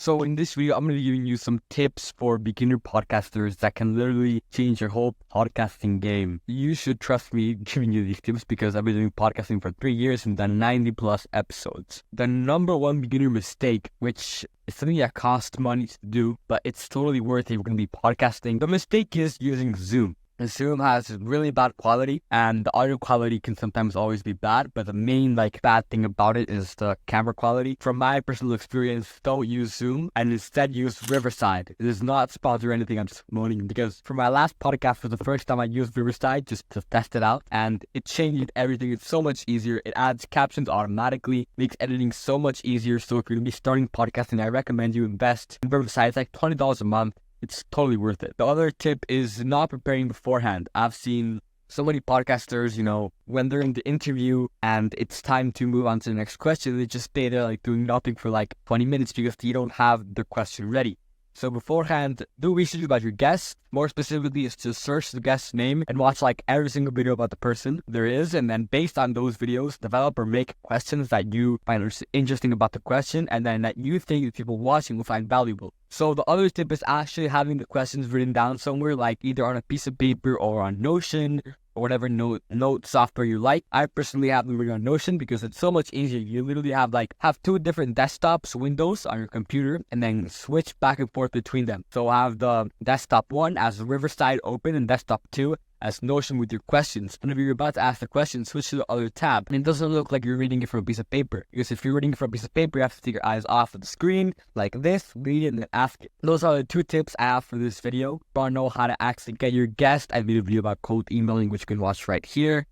So in this video, I'm going to be giving you some tips for beginner podcasters that can literally change your whole podcasting game. You should trust me giving you these tips because I've been doing podcasting for 3 years and done 90 plus episodes. The number one beginner mistake, which is something that costs money to do, but it's totally worth it if you're going to be podcasting. The mistake is using Zoom. And Zoom has really bad quality, and the audio quality can sometimes always be bad, but the main bad thing about it is the camera quality. From my personal experience, don't use Zoom and instead use Riverside. It is not sponsored or anything, I'm just moaning because for my last podcast for the first time I used Riverside just to test it out, and it changed everything. It's so much easier. It adds captions automatically, makes editing so much easier. So if you're going to be starting podcasting, I recommend you invest in Riverside. It's like $20 a month. It's totally worth it. The other tip is not preparing beforehand. I've seen so many podcasters, when they're in the interview and it's time to move on to the next question, they just stay there doing nothing for 20 minutes because you don't have the question ready. So beforehand, do research about your guest. More specifically is to search the guest's name and watch every single video about the person there is. And then based on those videos, develop or make questions that you find interesting about the question and then that you think people watching will find valuable. So the other tip is actually having the questions written down somewhere, either on a piece of paper or on Notion or whatever note software you like. I personally have them written on Notion because it's so much easier. You literally have two different desktops windows on your computer and then switch back and forth between them. So I have the desktop 1 as Riverside open and desktop 2 as Notion with your questions. Whenever you're about to ask the question, switch to the other tab. And it doesn't look like you're reading it from a piece of paper. Because if you're reading it from a piece of paper, you have to take your eyes off of the screen like this, read it, and then ask it. Those are the 2 tips I have for this video. If you want to know how to actually get your guest, I made a video about cold emailing, which you can watch right here.